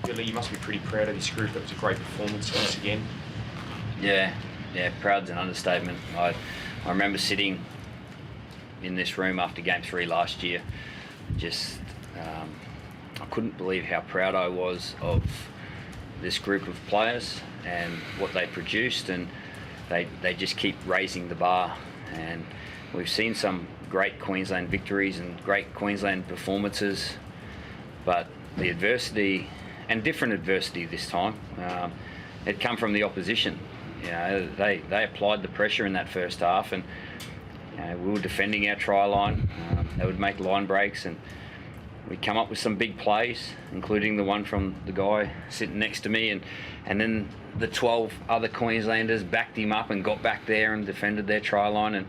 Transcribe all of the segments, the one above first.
Billy, you must be pretty proud of this group. It was a great performance once again. Yeah, proud's an understatement. I remember sitting in this room after Game 3 last year. I couldn't believe how proud I was of this group of players and what they produced, and they just keep raising the bar. And we've seen some great Queensland victories and great Queensland performances, but the adversity, and different adversity this time, it come from the opposition. They applied the pressure in that first half, and we were defending our try line. They would make line breaks, and we'd come up with some big plays, including the one from the guy sitting next to me, and then the 12 other Queenslanders backed him up and got back there and defended their try line. And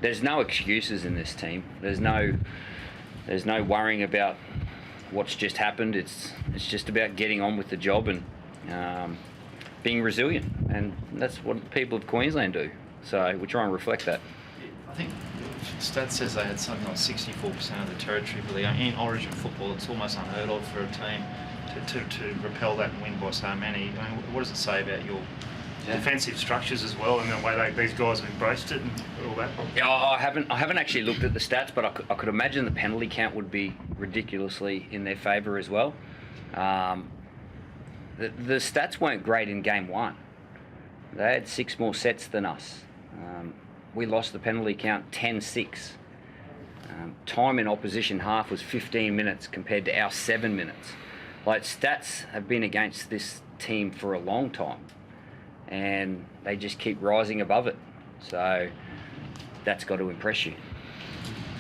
there's no excuses in this team. There's no worrying about what's just happened. It's just about getting on with the job and being resilient, and that's what the people of Queensland do. So we try and reflect that. I think stats says they had something like 64% of the territory, but in Origin football, it's almost unheard of for a team to repel that and win by so many. I mean, what does it say about your defensive structures as well, and the way these guys have embraced it and all that? Yeah, I haven't actually looked at the stats, but I could imagine the penalty count would be ridiculously in their favour as well. The stats weren't great in Game 1. They had 6 more sets than us. We lost the penalty count 10-6. Time in opposition half was 15 minutes compared to our 7 minutes. Like, stats have been against this team for a long time, and they just keep rising above it. So that's got to impress you.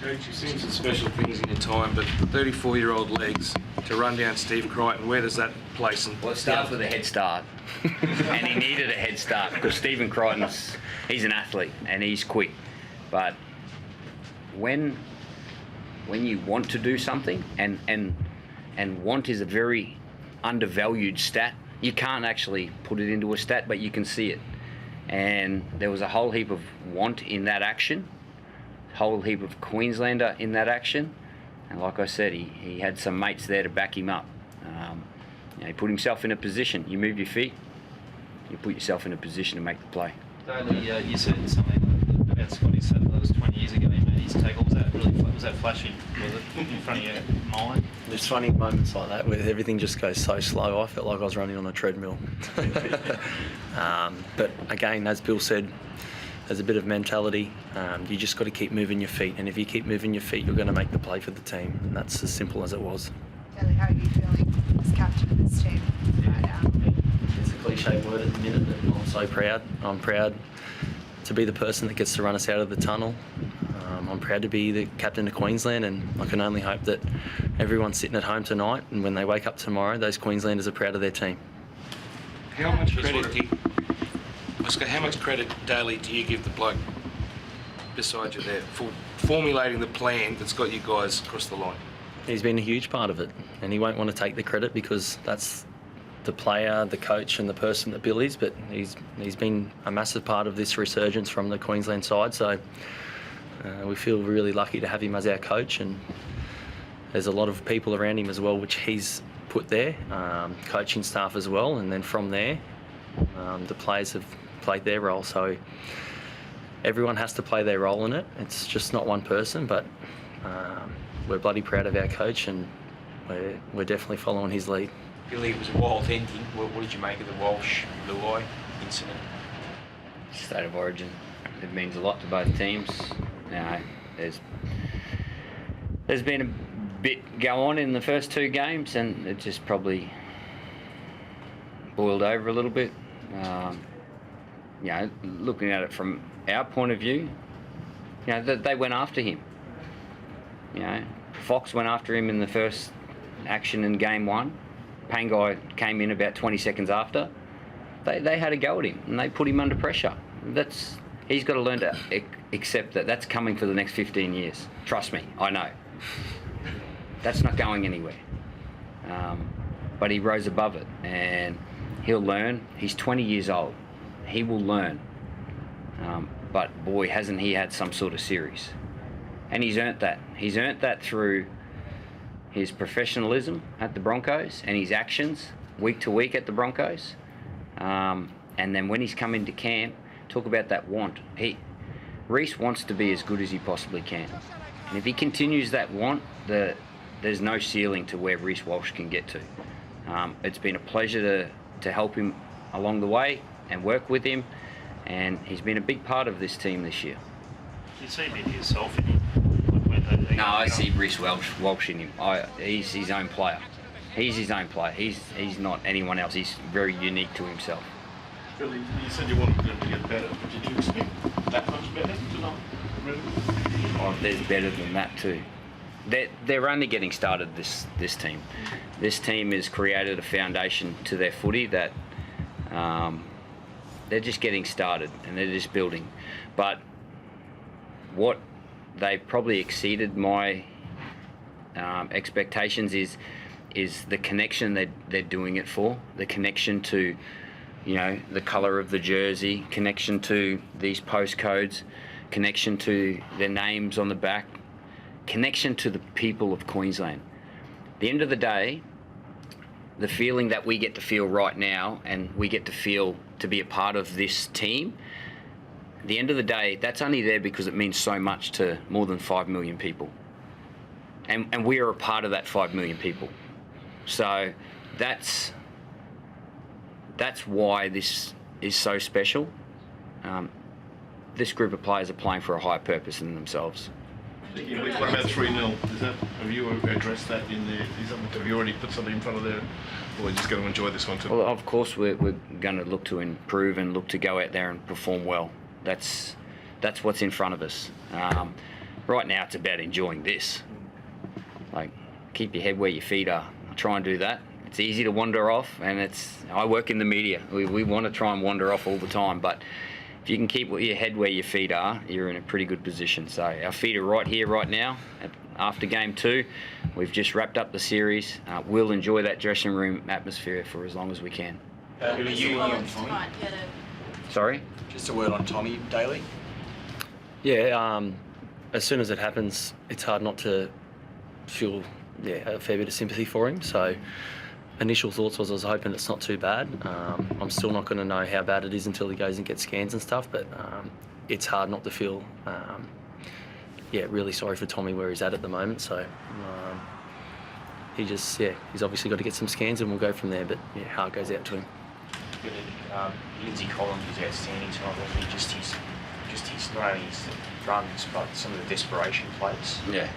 Coach, you've seen some special things in your time, but 34-year-old legs to run down Steve Crichton, where does that place him? Well, it starts with a head start, and he needed a head start because Stephen Crichton's, he's an athlete and he's quick. But when you want to do something, and want is a very undervalued stat, you can't actually put it into a stat, but you can see it. And there was a whole heap of want in that action, whole heap of Queenslander in that action, and like I said, he had some mates there to back him up. He put himself in a position. You move your feet, you put yourself in a position to make the play. Daly, you said something about Scotty Sattler. That was 20 years ago. He made his tackle. Was that flashy? Was it in front of your mind? There's funny moments like that where everything just goes so slow. I felt like I was running on a treadmill. But again, as Bill said, there's a bit of mentality. You just got to keep moving your feet, and if you keep moving your feet, you're going to make the play for the team, and that's as simple as it was. Daly, how are you feeling as captain of this team right now? It's a cliche word at the minute, but I'm so proud. I'm proud to be the person that gets to run us out of the tunnel. I'm proud to be the captain of Queensland, and I can only hope that everyone's sitting at home tonight, and when they wake up tomorrow, those Queenslanders are proud of their team. How much credit, Daly, do you give the bloke beside you there for formulating the plan that's got you guys across the line? He's been a huge part of it, and he won't want to take the credit because that's the player, the coach and the person that Bill is, but he's been a massive part of this resurgence from the Queensland side, so we feel really lucky to have him as our coach, and there's a lot of people around him as well which he's put there, coaching staff as well, and then from there the players have played their role, so everyone has to play their role in it. It's just not one person, but we're bloody proud of our coach, and we're definitely following his lead. Billy, it was a wild ending. What did you make of the Walsh Blue Eye incident? State of origin, it means a lot to both teams. There's been a bit go on in the first 2 games, and it just probably boiled over a little bit. Looking at it from our point of view, they went after him. Fox went after him in the first action in Game 1. Pangai came in about 20 seconds after. They had a go at him, and they put him under pressure. He's got to learn to accept that that's coming for the next 15 years. Trust me, I know. That's not going anywhere. But he rose above it, and he'll learn. He's 20 years old. He will learn. But boy, hasn't he had some sort of series. And he's earned that. He's earned that through his professionalism at the Broncos and his actions, week to week at the Broncos. And then when he's come into camp, talk about that want. Reece wants to be as good as he possibly can. And if he continues that want, there's no ceiling to where Reece Walsh can get to. It's been a pleasure to help him along the way and work with him, and he's been a big part of this team this year. Do you see a bit of yourself in him? No, I see Reece Walsh in him. He's his own player. He's his own player. He's not anyone else. He's very unique to himself. Billy, you said you wanted them to get better, but did you expect that much better tonight? Really? Oh, there's better than that too. They're only getting started, this team. This team has created a foundation to their footy that they're just getting started and they're just building. But what they've probably exceeded my expectations is the connection they're doing it for, the connection to, you know, the colour of the jersey, connection to these postcodes, connection to their names on the back, connection to the people of Queensland. At the end of the day, the feeling that we get to feel right now and we get to feel to be a part of this team, at the end of the day, that's only there because it means so much to more than 5 million people. And we are a part of that 5 million people. So that's why this is so special. This group of players are playing for a higher purpose than themselves. What about 3-0? Have you addressed that in there? Have you already put something in front of there? Or are you just going to enjoy this one too? Well, of course, we're going to look to improve and look to go out there and perform well. That's what's in front of us. Right now, it's about enjoying this. Like, keep your head where your feet are. I try and do that. It's easy to wander off, and I work in the media. We want to try and wander off all the time, but if you can keep your head where your feet are, you're in a pretty good position. So our feet are right here, right now. After game 2, we've just wrapped up the series. We'll enjoy that dressing room atmosphere for as long as we can. Sorry? Just a word on Tommy Daly. Yeah, as soon as it happens, it's hard not to feel a fair bit of sympathy for him. So initial thoughts was I was hoping it's not too bad. I'm still not going to know how bad it is until he goes and gets scans and stuff, but it's hard not to feel really sorry for Tommy where he's at the moment. So he's obviously got to get some scans and we'll go from there, but heart goes out to him. Lindsay Collins was outstanding tonight, wasn't he? Just his not only his runs, but some of the desperation plays. Yeah.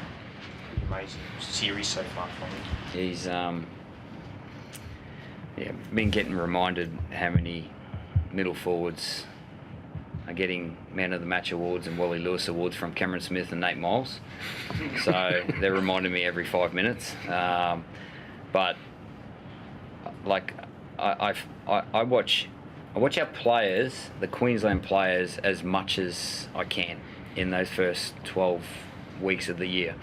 Amazing series so far from him. He's been getting reminded how many middle forwards are getting Man of the Match awards and Wally Lewis awards from Cameron Smith and Nate Miles. So they're reminding me every 5 minutes. But like I watch our players, the Queensland players, as much as I can in those first 12 weeks of the year.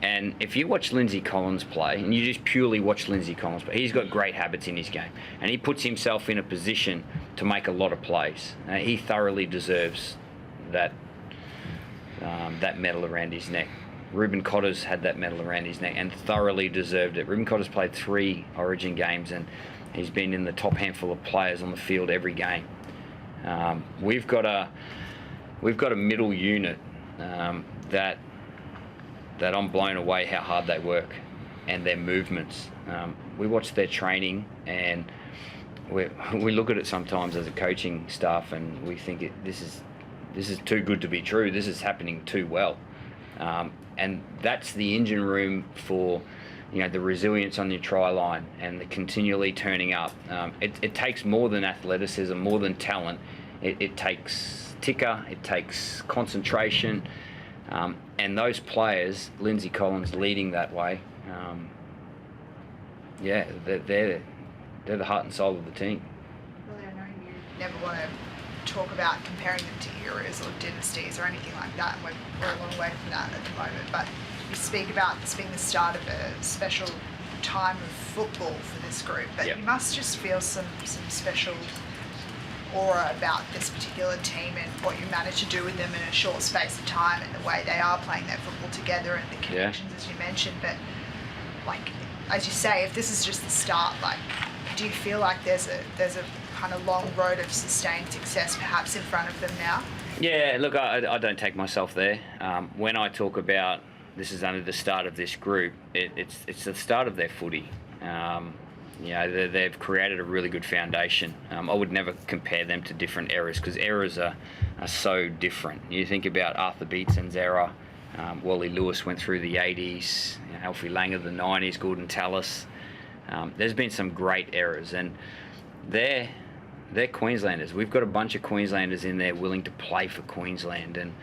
And if you watch Lindsay Collins play, and you just purely watch Lindsay Collins play, he's got great habits in his game. And he puts himself in a position to make a lot of plays. He thoroughly deserves that medal around his neck. Ruben Cotter's had that medal around his neck and thoroughly deserved it. Ruben Cotter's played 3 Origin games and he's been in the top handful of players on the field every game. We've got a middle unit that I'm blown away how hard they work and their movements. We watch their training and we look at it sometimes as a coaching staff and we think this is too good to be true. This is happening too well. And that's the engine room for the resilience on your try line and the continually turning up. It takes more than athleticism, more than talent. It takes ticker, it takes concentration. And those players, Lindsay Collins leading that way, they're the heart and soul of the team. Really, I know you never want to talk about comparing them to eras or dynasties or anything like that, and we're a long way from that at the moment, but you speak about this being the start of a special time of football for this group, but Yep. You must just feel some special aura about this particular team and what you managed to do with them in a short space of time and the way they are playing their football together and the connections as you mentioned. But like as you say, if this is just the start, like do you feel like there's a kind of long road of sustained success perhaps in front of them now? Yeah, look, I don't take myself there. When I talk about this is only the start of this group, it's the start of their footy. They've created a really good foundation. I would never compare them to different eras because eras are so different. You think about Arthur Beetson's era, Wally Lewis went through the 80s, Alfie Langer the 90s, Gordon Tallis. There's been some great eras, and they're Queenslanders. We've got a bunch of Queenslanders in there willing to play for Queensland, and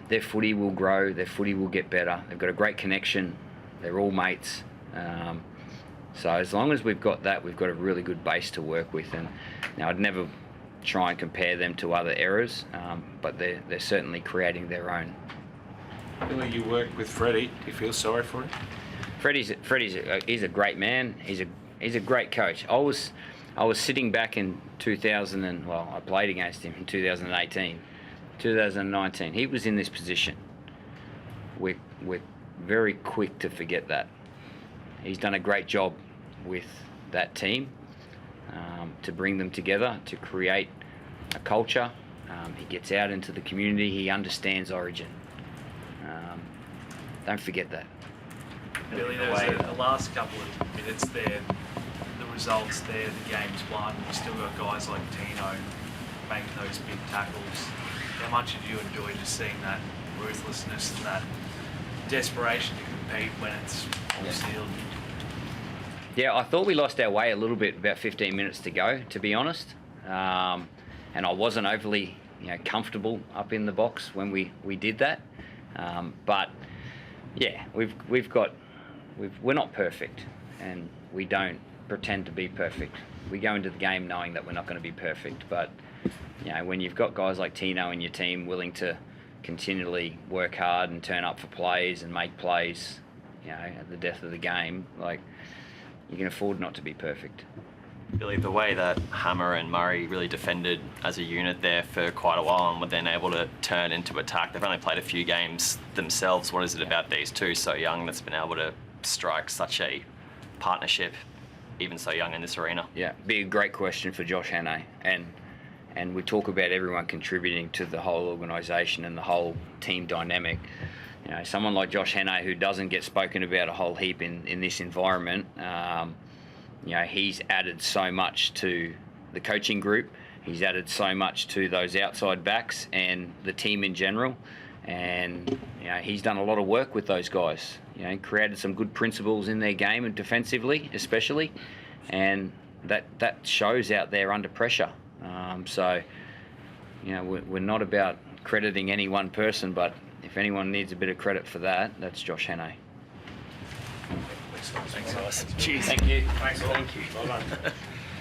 their footy will grow, their footy will get better. They've got a great connection. They're all mates. So as long as we've got that, we've got a really good base to work with. And now I'd never try and compare them to other eras, but they're certainly creating their own. Billy, you worked with Freddie. Do you feel sorry for him? Freddie's a great man. He's a great coach. I was sitting back in 2000 and I played against him in 2018, 2019. He was in this position. We're very quick to forget that. He's done a great job with that team to bring them together, to create a culture. He gets out into the community. He understands Origin. Don't forget that. Billy, there was the last couple of minutes there, the results there, the game's won. You still got guys like Tino making those big tackles. How much did you enjoy just seeing that ruthlessness and that desperation to compete when it's all sealed? Yeah, I thought we lost our way a little bit about 15 minutes to go, to be honest. And I wasn't overly comfortable up in the box when we did that. But yeah, we're not perfect, and we don't pretend to be perfect. We go into the game knowing that we're not going to be perfect, but when you've got guys like Tino in your team willing to continually work hard and turn up for plays and make plays, at the death of the game, you can afford not to be perfect. Billy, the way that Hammer and Murray really defended as a unit there for quite a while and were then able to turn into attack. They've only played a few games themselves. What is it about these two so young that's been able to strike such a partnership, even so young in this arena? Yeah, be a great question for Josh Hannay. And we talk about everyone contributing to the whole organisation and the whole team dynamic. Someone like Josh Hannay, who doesn't get spoken about a whole heap in this environment, he's added so much to the coaching group. He's added so much to those outside backs and the team in general. And he's done a lot of work with those guys. Created some good principles in their game and defensively, especially, and that shows out there under pressure. We're not about crediting any one person, but if anyone needs a bit of credit for that, that's Josh Hannay. Thanks, guys. Cheers. Thank you. Thanks, all. Thank you. Well done.